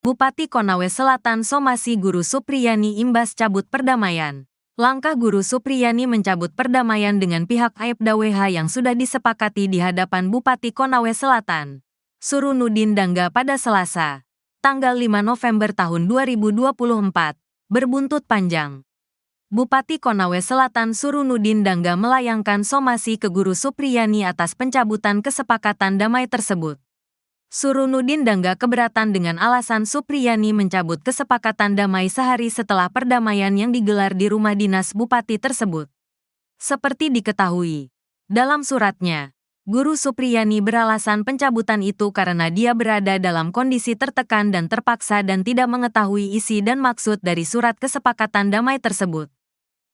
Bupati Konawe Selatan somasi Guru Supriyani imbas cabut perdamaian. Langkah Guru Supriyani mencabut perdamaian dengan pihak Aibda WH yang sudah disepakati di hadapan Bupati Konawe Selatan, Surunudin Dangga pada Selasa, tanggal 5 November tahun 2024, berbuntut panjang. Bupati Konawe Selatan Surunudin Dangga melayangkan somasi ke Guru Supriyani atas pencabutan kesepakatan damai tersebut. Surunudin Dangga keberatan dengan alasan Supriyani mencabut kesepakatan damai sehari setelah perdamaian yang digelar di rumah dinas Bupati tersebut. Seperti diketahui, dalam suratnya, Guru Supriyani beralasan pencabutan itu karena dia berada dalam kondisi tertekan dan terpaksa dan tidak mengetahui isi dan maksud dari surat kesepakatan damai tersebut.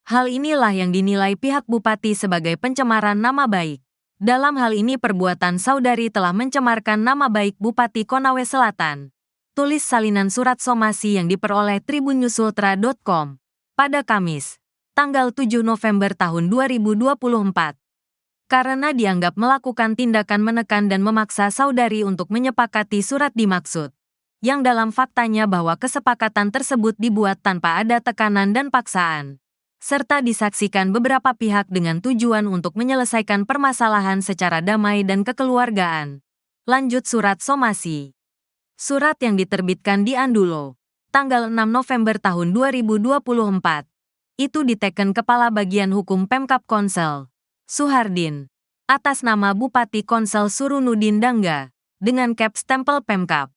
Hal inilah yang dinilai pihak Bupati sebagai pencemaran nama baik. Dalam hal ini perbuatan saudari telah mencemarkan nama baik Bupati Konawe Selatan. Tulis salinan surat somasi yang diperoleh tribunnyusultra.com pada Kamis, tanggal 7 November tahun 2024. Karena dianggap melakukan tindakan menekan dan memaksa saudari untuk menyepakati surat dimaksud, yang dalam faktanya bahwa kesepakatan tersebut dibuat tanpa ada tekanan dan paksaan, serta disaksikan beberapa pihak dengan tujuan untuk menyelesaikan permasalahan secara damai dan kekeluargaan. Lanjut surat somasi. Surat yang diterbitkan di Andulo, tanggal 6 November tahun 2024. Itu diteken Kepala Bagian Hukum Pemkab Konsel, Suhardin, atas nama Bupati Konsel Surunudin Dangga, dengan cap stempel Pemkab.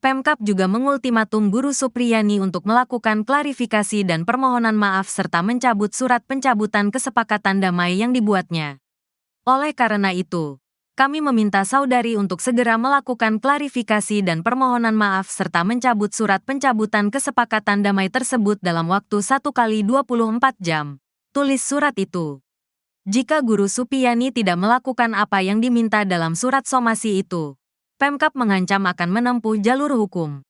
Pemkab juga mengultimatum Guru Supriyani untuk melakukan klarifikasi dan permohonan maaf serta mencabut surat pencabutan kesepakatan damai yang dibuatnya. Oleh karena itu, kami meminta saudari untuk segera melakukan klarifikasi dan permohonan maaf serta mencabut surat pencabutan kesepakatan damai tersebut dalam waktu 1x24 jam. Tulis surat itu. Jika Guru Supriyani tidak melakukan apa yang diminta dalam surat somasi itu, Pemkab mengancam akan menempuh jalur hukum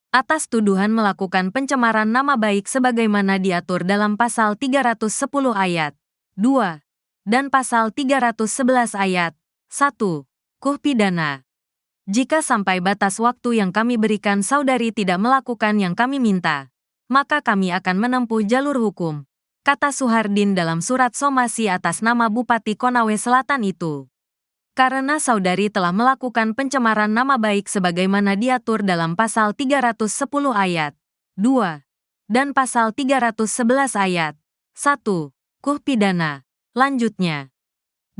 atas tuduhan melakukan pencemaran nama baik sebagaimana diatur dalam Pasal 310 Ayat 2 dan Pasal 311 Ayat 1 KUH Pidana. Jika sampai batas waktu yang kami berikan saudari tidak melakukan yang kami minta, maka kami akan menempuh jalur hukum, kata Suhardin dalam surat somasi atas nama Bupati Konawe Selatan itu. Karena saudari telah melakukan pencemaran nama baik sebagaimana diatur dalam Pasal 310 Ayat 2 dan Pasal 311 Ayat 1 KUH Pidana. Lanjutnya,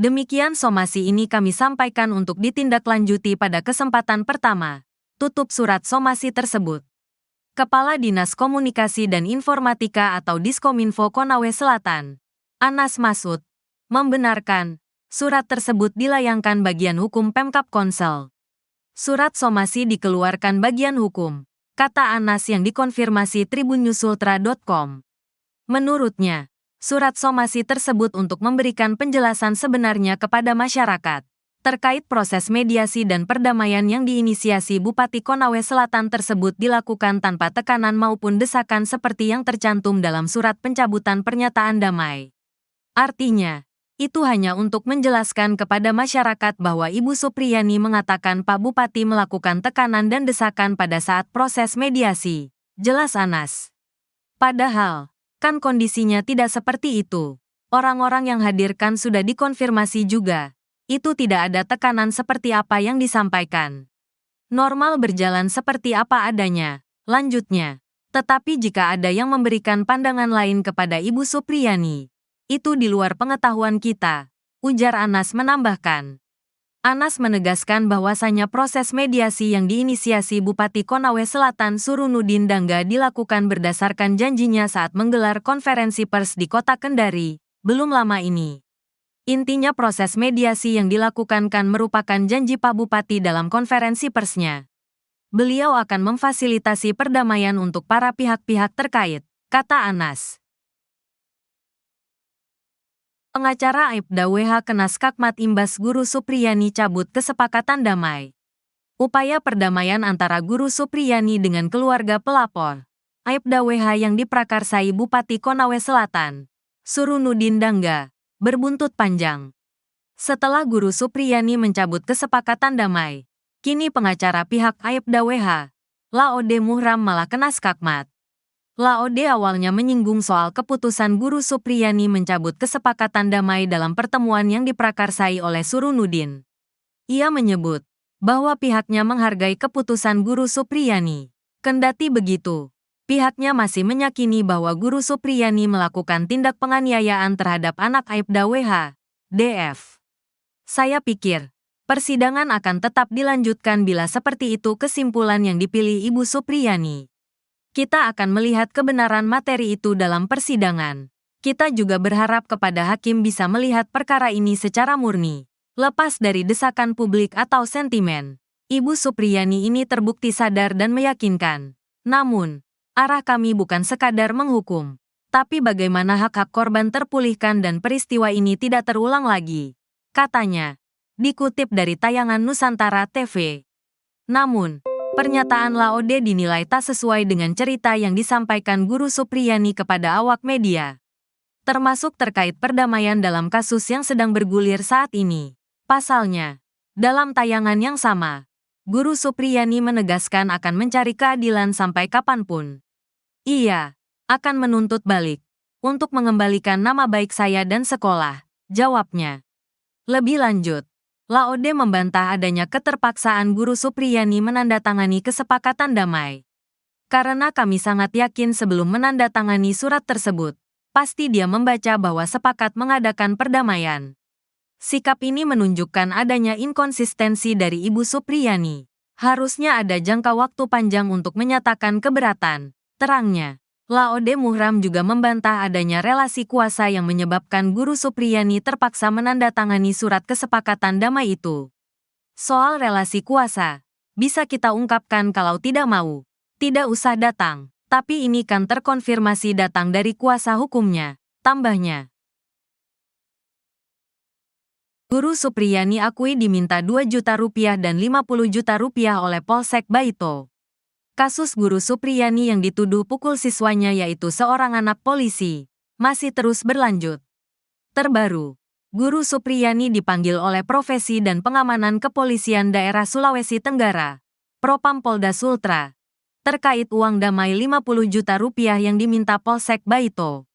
demikian somasi ini kami sampaikan untuk ditindaklanjuti pada kesempatan pertama. Tutup surat somasi tersebut. Kepala Dinas Komunikasi dan Informatika atau Diskominfo Konawe Selatan, Anas Masud, membenarkan surat tersebut dilayangkan bagian hukum Pemkab Konsel. Surat somasi dikeluarkan bagian hukum, kata Anas yang dikonfirmasi tribunnyusultra.com. Menurutnya, surat somasi tersebut untuk memberikan penjelasan sebenarnya kepada masyarakat terkait proses mediasi dan perdamaian yang diinisiasi Bupati Konawe Selatan tersebut dilakukan tanpa tekanan maupun desakan seperti yang tercantum dalam surat pencabutan pernyataan damai. Artinya, itu hanya untuk menjelaskan kepada masyarakat bahwa Ibu Supriyani mengatakan Pak Bupati melakukan tekanan dan desakan pada saat proses mediasi, jelas Anas. Padahal, kan kondisinya tidak seperti itu. Orang-orang yang hadirkan sudah dikonfirmasi juga. Itu tidak ada tekanan seperti apa yang disampaikan. Normal berjalan seperti apa adanya, lanjutnya. Tetapi jika ada yang memberikan pandangan lain kepada Ibu Supriyani, itu di luar pengetahuan kita, ujar Anas menambahkan. Anas menegaskan bahwasanya proses mediasi yang diinisiasi Bupati Konawe Selatan Surunudin Dangga dilakukan berdasarkan janjinya saat menggelar konferensi pers di Kota Kendari, belum lama ini. Intinya proses mediasi yang dilakukan kan merupakan janji Pak Bupati dalam konferensi persnya. Beliau akan memfasilitasi perdamaian untuk para pihak-pihak terkait, kata Anas. Pengacara Aibda WH kena skakmat imbas Guru Supriyani cabut kesepakatan damai. Upaya perdamaian antara Guru Supriyani dengan keluarga pelapor, Aibda WH yang diprakarsai Bupati Konawe Selatan, Surunudin Dangga, berbuntut panjang. Setelah Guru Supriyani mencabut kesepakatan damai, kini pengacara pihak Aibda WH, Laode Muhram malah kena skakmat. Laode awalnya menyinggung soal keputusan Guru Supriyani mencabut kesepakatan damai dalam pertemuan yang diprakarsai oleh Surunudin. Ia menyebut bahwa pihaknya menghargai keputusan Guru Supriyani. Kendati begitu, pihaknya masih meyakini bahwa Guru Supriyani melakukan tindak penganiayaan terhadap anak Aibda WH, DF. Saya pikir, persidangan akan tetap dilanjutkan bila seperti itu kesimpulan yang dipilih Ibu Supriyani. Kita akan melihat kebenaran materi itu dalam persidangan. Kita juga berharap kepada hakim bisa melihat perkara ini secara murni, lepas dari desakan publik atau sentimen. Ibu Supriyani ini terbukti sadar dan meyakinkan. Namun, arah kami bukan sekadar menghukum, tapi bagaimana hak-hak korban terpulihkan dan peristiwa ini tidak terulang lagi, katanya, dikutip dari tayangan Nusantara TV. Namun, pernyataan Laode dinilai tak sesuai dengan cerita yang disampaikan Guru Supriyani kepada awak media, termasuk terkait perdamaian dalam kasus yang sedang bergulir saat ini. Pasalnya, dalam tayangan yang sama, Guru Supriyani menegaskan akan mencari keadilan sampai kapanpun. Ia akan menuntut balik untuk mengembalikan nama baik saya dan sekolah, jawabnya. Lebih lanjut, Laode membantah adanya keterpaksaan Guru Supriyani menandatangani kesepakatan damai. Karena kami sangat yakin sebelum menandatangani surat tersebut, pasti dia membaca bahwa sepakat mengadakan perdamaian. Sikap ini menunjukkan adanya inkonsistensi dari Ibu Supriyani. Harusnya ada jangka waktu panjang untuk menyatakan keberatan, terangnya. Laode Muhram juga membantah adanya relasi kuasa yang menyebabkan Guru Supriyani terpaksa menandatangani surat kesepakatan damai itu. Soal relasi kuasa, bisa kita ungkapkan kalau tidak mau, tidak usah datang, tapi ini kan terkonfirmasi datang dari kuasa hukumnya, tambahnya. Guru Supriyani akui diminta 2 juta rupiah dan 50 juta rupiah oleh Polsek Baito. Kasus Guru Supriyani yang dituduh pukul siswanya yaitu seorang anak polisi, masih terus berlanjut. Terbaru, Guru Supriyani dipanggil oleh Profesi dan Pengamanan Kepolisian Daerah Sulawesi Tenggara, Propam Polda Sultra, terkait uang damai 50 juta rupiah yang diminta Polsek Baito.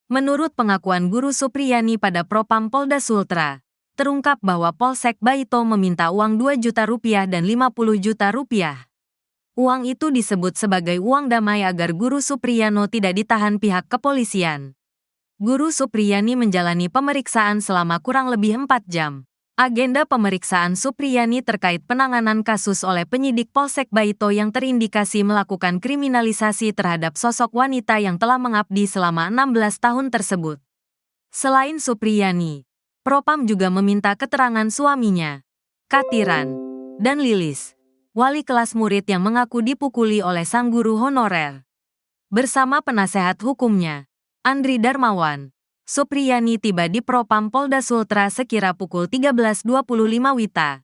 Menurut pengakuan Guru Supriyani pada Propam Polda Sultra, terungkap bahwa Polsek Baito meminta uang 2 juta rupiah dan 50 juta rupiah. Uang itu disebut sebagai uang damai agar Guru Supriyano tidak ditahan pihak kepolisian. Guru Supriyani menjalani pemeriksaan selama kurang lebih 4 jam. Agenda pemeriksaan Supriyani terkait penanganan kasus oleh penyidik Polsek Baito yang terindikasi melakukan kriminalisasi terhadap sosok wanita yang telah mengabdi selama 16 tahun tersebut. Selain Supriyani, Propam juga meminta keterangan suaminya, Katiran, dan Lilis, wali kelas murid yang mengaku dipukuli oleh sang guru honorer. Bersama penasehat hukumnya, Andri Darmawan, Supriyani tiba di Propam Polda Sultra sekira pukul 13.25 WITA.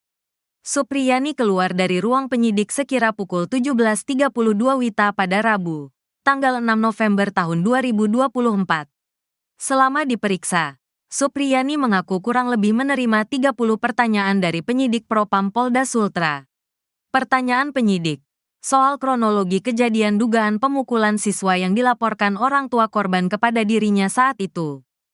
Supriyani keluar dari ruang penyidik sekira pukul 17.32 WITA pada Rabu, tanggal 6 November tahun 2024. Selama diperiksa, Supriyani mengaku kurang lebih menerima 30 pertanyaan dari penyidik Propam Polda Sultra. Pertanyaan penyidik soal kronologi kejadian dugaan pemukulan siswa yang dilaporkan orang tua korban kepada dirinya saat itu.